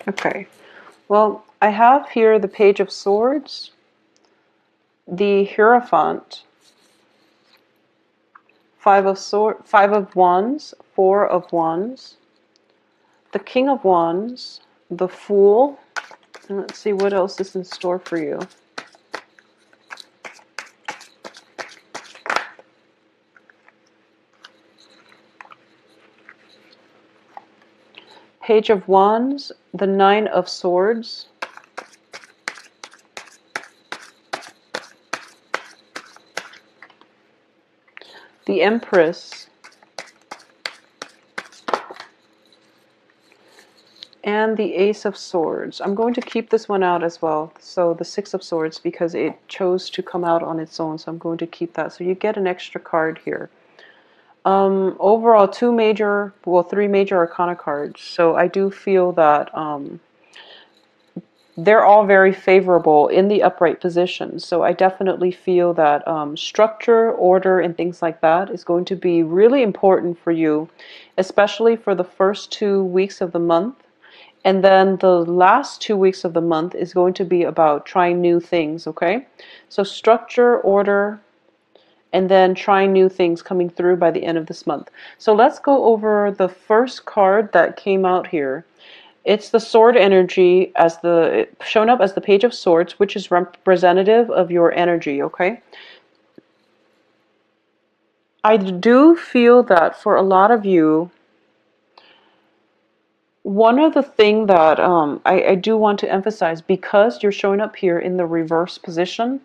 Okay. Well, I have here the Page of Swords, the Hierophant, Five of Wands, Four of Wands, the King of Wands, the Fool, and let's see what else is in store for you. Page of Wands, the Nine of Swords, the Empress, and the Ace of Swords. I'm going to keep this one out as well. So the Six of Swords, because it chose to come out on its own. So I'm going to keep that. So you get an extra card here. Overall, three major Arcana cards. So I do feel that they're all very favorable in the upright position. So I definitely feel that structure, order, and things like that is going to be really important for you, especially for the first 2 weeks of the month. And then the last 2 weeks of the month is going to be about trying new things, okay? So structure, order, and then trying new things coming through by the end of this month. So let's go over the first card that came out here. It's the sword energy shown up as the Page of Swords, which is representative of your energy, okay? I do feel that for a lot of you, one of the things that I do want to emphasize, because you're showing up here in the reverse position,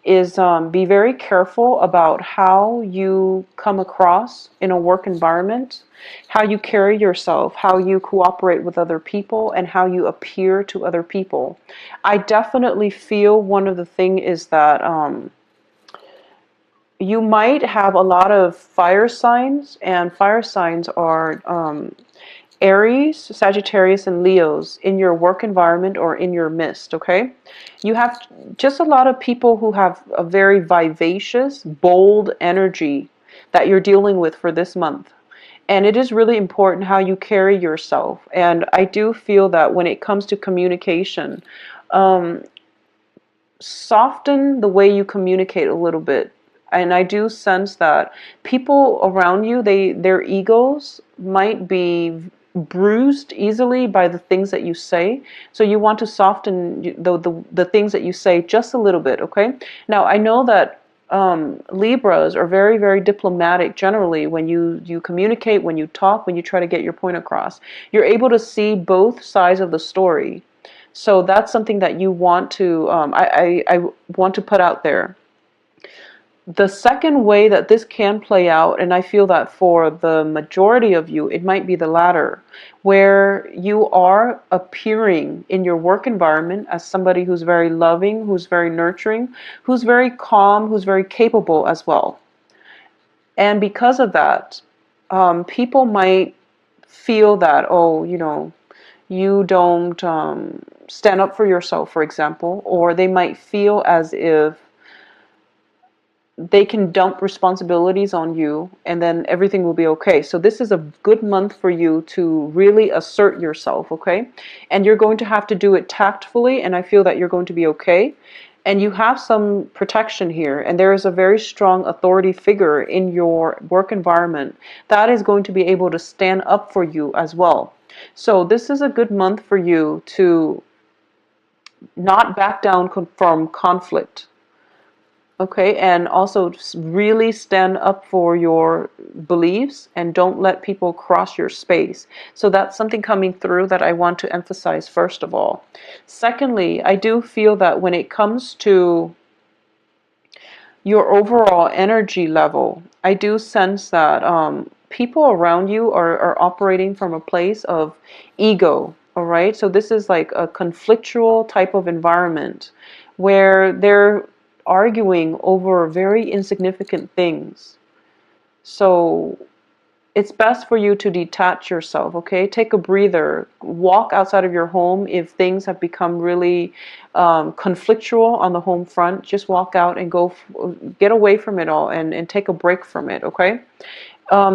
is be very careful about how you come across in a work environment, how you carry yourself, how you cooperate with other people, and how you appear to other people. I definitely feel one of the things is that you might have a lot of fire signs, and fire signs are Aries, Sagittarius, and Leos in your work environment or in your midst, okay? You have just a lot of people who have a very vivacious, bold energy that you're dealing with for this month. And it is really important how you carry yourself. And I do feel that when it comes to communication, soften the way you communicate a little bit. And I do sense that people around you, their egos might be bruised easily by the things that you say. So you want to soften the things that you say just a little bit, okay? Now, I know that Libras are very, very diplomatic generally when you communicate, when you talk, when you try to get your point across. You're able to see both sides of the story. So that's something that you want to, I want to put out there. The second way that this can play out, and I feel that for the majority of you, it might be the latter, where you are appearing in your work environment as somebody who's very loving, who's very nurturing, who's very calm, who's very capable as well. And because of that, people might feel that, oh, you don't stand up for yourself, for example, or they might feel as if they can dump responsibilities on you and then everything will be okay. So this is a good month for you to really assert yourself, okay? And you're going to have to do it tactfully, and I feel that you're going to be okay. And you have some protection here, and there is a very strong authority figure in your work environment that is going to be able to stand up for you as well. So this is a good month for you to not back down from conflict. Okay, and also really stand up for your beliefs and don't let people cross your space. So that's something coming through that I want to emphasize first of all. Secondly, I do feel that when it comes to your overall energy level, I do sense that people around you are operating from a place of ego, all right? So this is like a conflictual type of environment where they're arguing over very insignificant things. So it's best for you to detach yourself, okay? Take a breather. Walk outside of your home if things have become really conflictual on the home front. Just walk out and get away from it all and take a break from it, okay?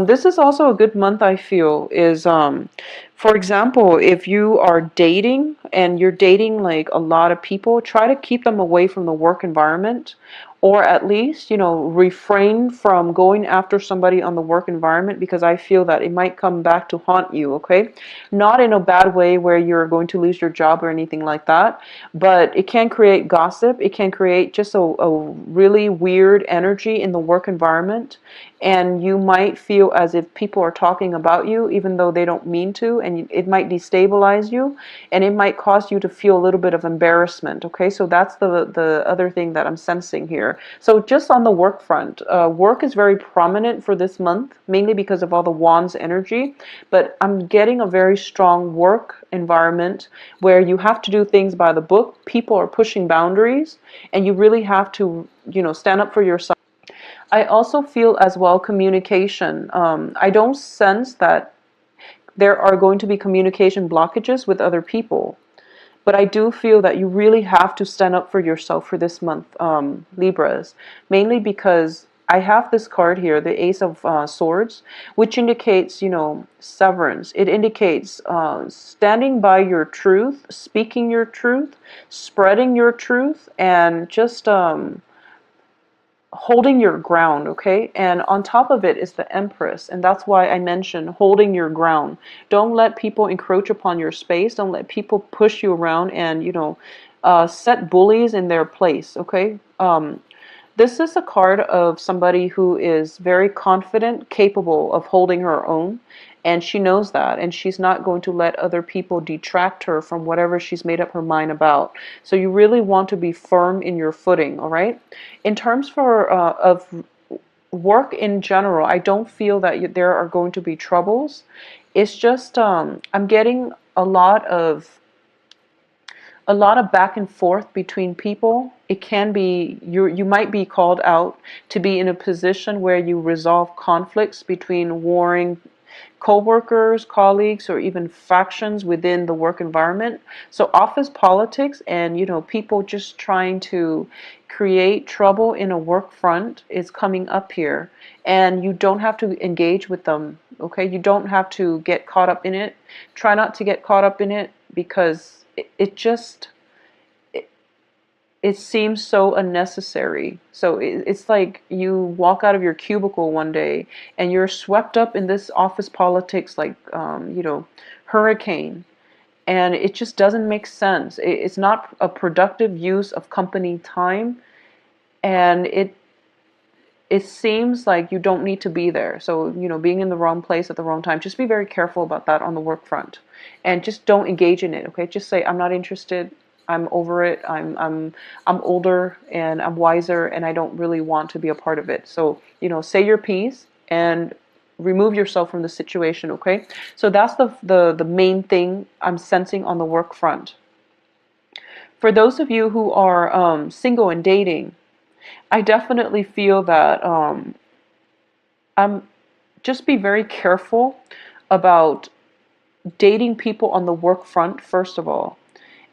This is also a good month, I feel, is for example, if you are dating and you're dating like a lot of people, try to keep them away from the work environment, or at least, refrain from going after somebody on the work environment, because I feel that it might come back to haunt you, okay? Not in a bad way where you're going to lose your job or anything like that, but it can create gossip. It can create just a really weird energy in the work environment, and you might feel as if people are talking about you even though they don't mean to, and it might destabilize you, and it might cause you to feel a little bit of embarrassment. Okay, so that's the other thing that I'm sensing here. So just on the work front, work is very prominent for this month, mainly because of all the wands energy, but I'm getting a very strong work environment where you have to do things by the book. People are pushing boundaries, and you really have to, stand up for yourself. I also feel as well communication. I don't sense that there are going to be communication blockages with other people, but I do feel that you really have to stand up for yourself for this month, Libras, mainly because I have this card here, the Ace of Swords, which indicates, severance. It indicates standing by your truth, speaking your truth, spreading your truth, and just holding your ground, okay? And on top of it is the Empress, and that's why I mentioned holding your ground. Don't let people encroach upon your space. Don't let people push you around and, set bullies in their place, okay? This is a card of somebody who is very confident, capable of holding her own, and she knows that, and she's not going to let other people detract her from whatever she's made up her mind about. So you really want to be firm in your footing, all right? In terms of work in general, I don't feel that there are going to be troubles. It's just I'm getting a lot of back and forth between people. It can be you might be called out to be in a position where you resolve conflicts between warring co-workers, colleagues, or even factions within the work environment. So office politics and, people just trying to create trouble in a work front is coming up here, and you don't have to engage with them. Okay, you don't have to get caught up in it. Try not to get caught up in it, because it just it seems so unnecessary. So it's like you walk out of your cubicle one day and you're swept up in this office politics like, hurricane. And it just doesn't make sense. It's not a productive use of company time. And it seems like you don't need to be there. So, being in the wrong place at the wrong time, just be very careful about that on the work front. And just don't engage in it, okay? Just say, I'm not interested. I'm over it. I'm older and I'm wiser and I don't really want to be a part of it. So, say your piece and remove yourself from the situation, okay? So that's the main thing I'm sensing on the work front. For those of you who are single and dating, I definitely feel that I'm just be very careful about dating people on the work front, first of all.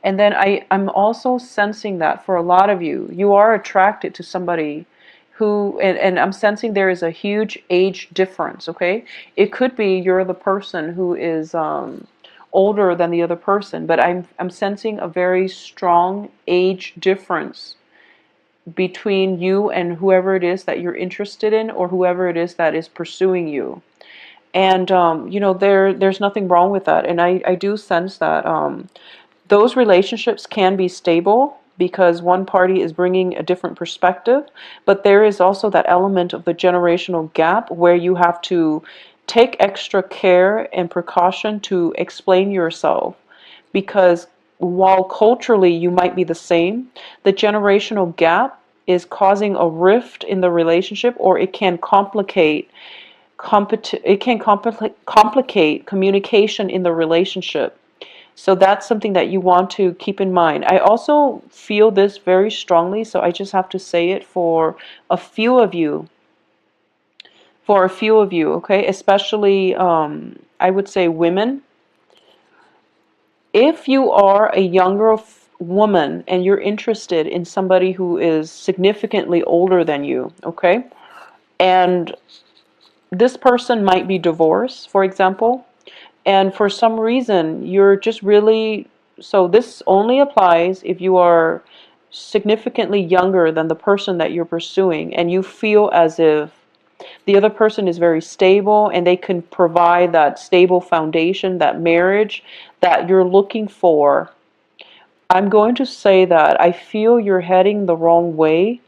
And then I'm also sensing that for a lot of you, you are attracted to somebody who, and I'm sensing there is a huge age difference, okay? It could be you're the person who is older than the other person, but I'm sensing a very strong age difference between you and whoever it is that you're interested in, or whoever it is that is pursuing you. And there's nothing wrong with that. And I do sense that those relationships can be stable because one party is bringing a different perspective, but there is also that element of the generational gap where you have to take extra care and precaution to explain yourself, because while culturally you might be the same, the generational gap is causing a rift in the relationship, or it can complicate communication in the relationship. So that's something that you want to keep in mind. I also feel this very strongly, so I just have to say it for a few of you. Okay? Especially, I would say women. If you are a younger woman and you're interested in somebody who is significantly older than you, okay? And this person might be divorced, for example, and for some reason you're just really, so this only applies if you are significantly younger than the person that you're pursuing, and you feel as if the other person is very stable and they can provide that stable foundation, that marriage that you're looking for. I'm going to say that I feel you're heading the wrong way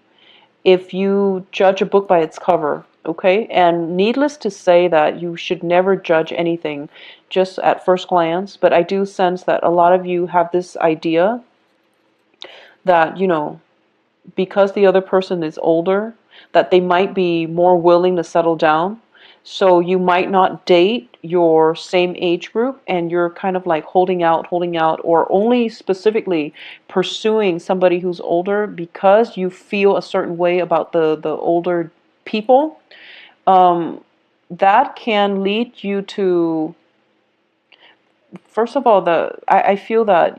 if you judge a book by its cover, okay? And needless to say that you should never judge anything just at first glance, but I do sense that a lot of you have this idea that, because the other person is older, that they might be more willing to settle down. So you might not date your same age group, and you're kind of like holding out, or only specifically pursuing somebody who's older because you feel a certain way about the older people. That can lead you to, first of all, I feel that,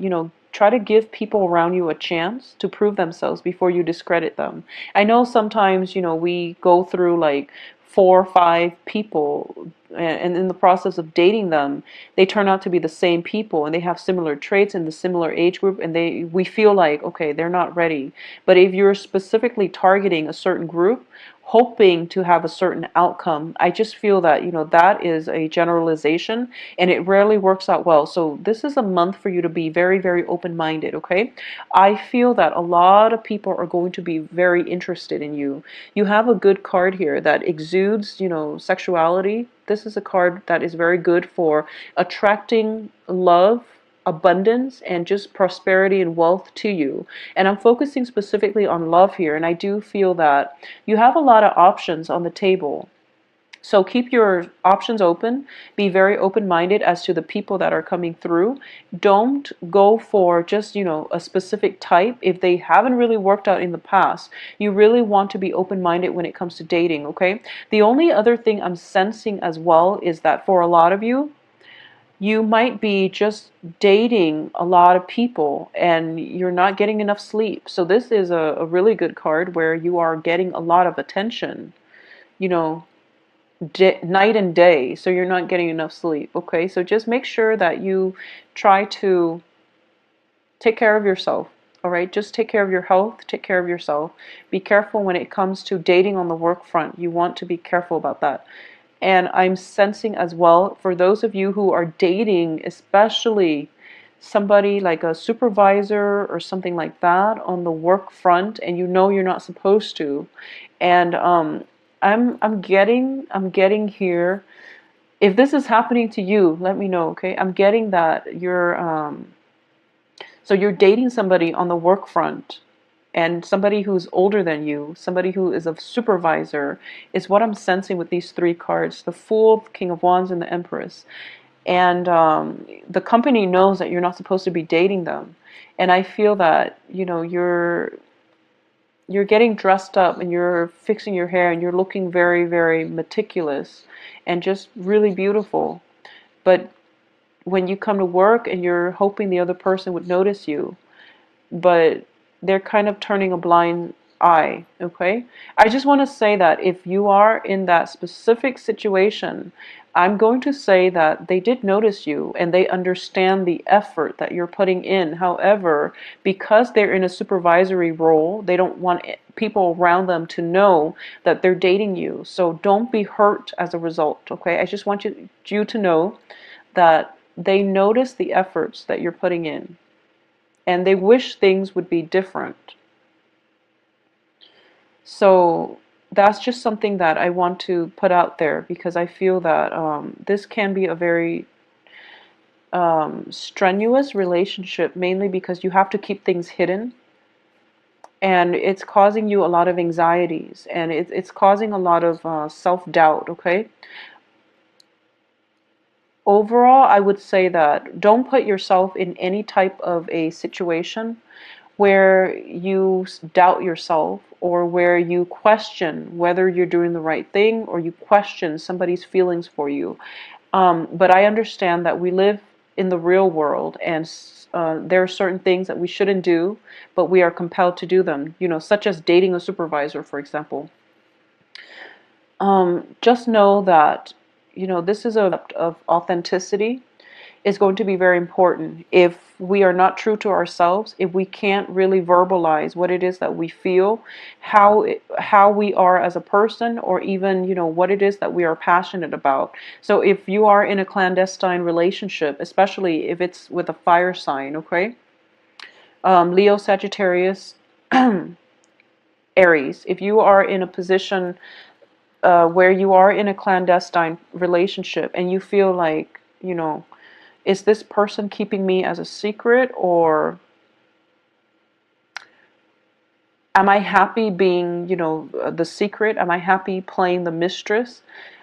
try to give people around you a chance to prove themselves before you discredit them. I know sometimes, we go through like 4 or 5 people, and in the process of dating them, they turn out to be the same people and they have similar traits in the similar age group, and we feel like, okay, they're not ready. But if you're specifically targeting a certain group, hoping to have a certain outcome, I just feel that, that is a generalization and it rarely works out well. So this is a month for you to be very, very open-minded, okay? I feel that a lot of people are going to be very interested in you. You have a good card here that exudes, sexuality. This is a card that is very good for attracting love, abundance, and just prosperity and wealth to you. And I'm focusing specifically on love here, and I do feel that you have a lot of options on the table. So keep your options open. Be very open-minded as to the people that are coming through. Don't go for just, a specific type if they haven't really worked out in the past. You really want to be open-minded when it comes to dating, okay? The only other thing I'm sensing as well is that for a lot of you, you might be just dating a lot of people and you're not getting enough sleep. So this is a really good card where you are getting a lot of attention, you know, night and day, so you're not getting enough sleep. Okay, so just make sure that you try to take care of yourself. All right, just take care of your health, take care of yourself. Be careful when it comes to dating on the work front. You want to be careful about that. And I'm sensing as well, for those of you who are dating, especially somebody like a supervisor or something like that on the work front, and you're not supposed to, and I'm getting here. If this is happening to you, let me know, okay? I'm getting that you're dating somebody on the work front, and somebody who's older than you, somebody who is a supervisor, is what I'm sensing with these 3 cards: the Fool, the King of Wands, and the Empress. And the company knows that you're not supposed to be dating them. And I feel that, you're getting dressed up and you're fixing your hair and you're looking very, very meticulous and just really beautiful. But when you come to work and you're hoping the other person would notice you, but they're kind of turning a blind eye, okay? I just want to say that if you are in that specific situation, I'm going to say that they did notice you and they understand the effort that you're putting in. However, because they're in a supervisory role, they don't want people around them to know that they're dating you. So don't be hurt as a result, okay? I just want you to know that they notice the efforts that you're putting in and they wish things would be different. So that's just something that I want to put out there, because I feel that this can be a very strenuous relationship, mainly because you have to keep things hidden, and it's causing you a lot of anxieties, and it's causing a lot of self-doubt, okay? Overall, I would say that don't put yourself in any type of a situation where you doubt yourself, or where you question whether you're doing the right thing, or you question somebody's feelings for you. But I understand that we live in the real world, and there are certain things that we shouldn't do, but we are compelled to do them, such as dating a supervisor, for example. just know that, this is a of authenticity is going to be very important. If we are not true to ourselves, if we can't really verbalize what it is that we feel, how we are as a person, or even, what it is that we are passionate about. So if you are in a clandestine relationship, especially if it's with a fire sign, okay? Leo, Sagittarius, Aries, if you are in a position where you are in a clandestine relationship and you feel like, is this person keeping me as a secret, or am I happy being, the secret? Am I happy playing the mistress?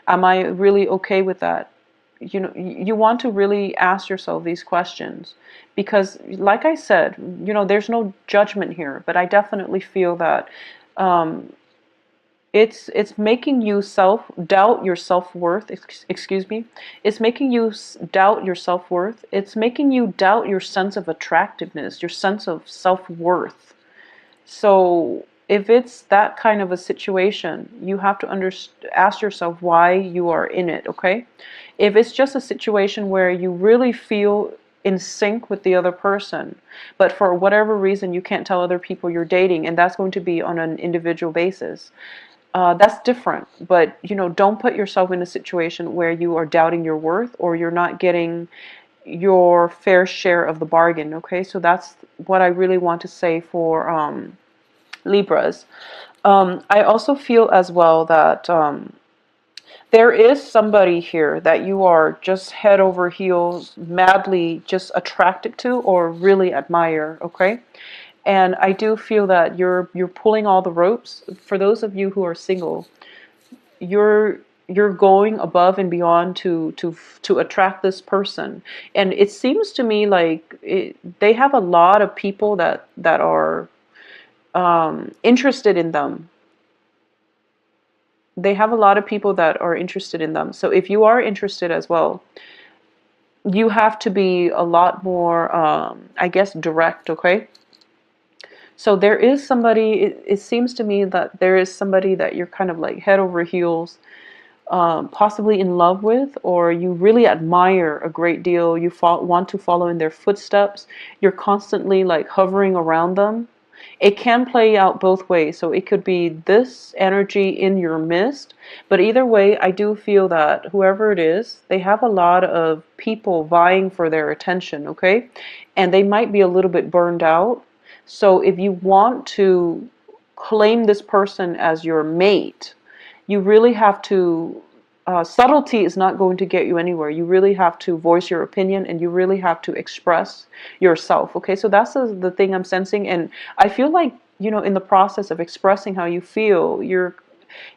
Am I really okay with that? You want to really ask yourself these questions, because like I said, there's no judgment here, but I definitely feel that um, it's making you doubt your self-worth. Excuse me. It's making you doubt your self-worth. It's making you doubt your sense of attractiveness, your sense of self-worth. So if it's that kind of a situation, you have to ask yourself why you are in it, okay? If it's just a situation where you really feel in sync with the other person, but for whatever reason you can't tell other people you're dating, and that's going to be on an individual basis, that's different. But, don't put yourself in a situation where you are doubting your worth, or you're not getting your fair share of the bargain, okay? So that's what I really want to say for Libras. I also feel as well that there is somebody here that you are just head over heels, madly just attracted to or really admire, okay? And I do feel that you're pulling all the ropes. For those of you who are single, you're going above and beyond to attract this person. And it seems to me like they have a lot of people that are interested in them. They have a lot of people that are interested in them. So if you are interested as well, you have to be a lot more, I guess, direct, okay? So there is somebody, it seems to me that there is somebody that you're kind of like head over heels, possibly in love with, or you really admire a great deal. You want to follow in their footsteps. You're constantly like hovering around them. It can play out both ways. So it could be this energy in your midst, but either way, I do feel that whoever it is, they have a lot of people vying for their attention, okay? And they might be a little bit burned out. So if you want to claim this person as your mate, you really have to, subtlety is not going to get you anywhere. You really have to voice your opinion, and you really have to express yourself. Okay, so that's the thing I'm sensing. And I feel like, in the process of expressing how you feel,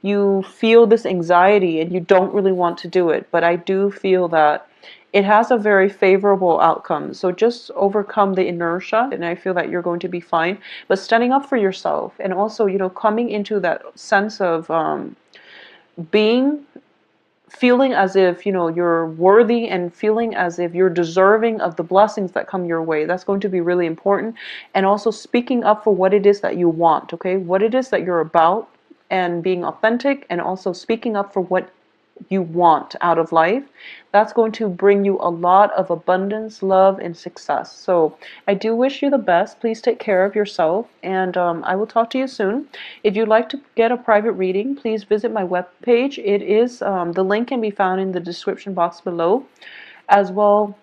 you feel this anxiety and you don't really want to do it. But I do feel that it has a very favorable outcome. So just overcome the inertia, and I feel that you're going to be fine. But standing up for yourself, and also, coming into that sense of being, feeling as if, you're worthy, and feeling as if you're deserving of the blessings that come your way. That's going to be really important. And also speaking up for what it is that you want, okay? What it is that you're about, and being authentic, and also speaking up for what you want out of life. That's going to bring you a lot of abundance, love, and success. So I do wish you the best. Please take care of yourself, and I will talk to you soon. If you'd like to get a private reading, please visit my webpage. It is, the link can be found in the description box below. As well,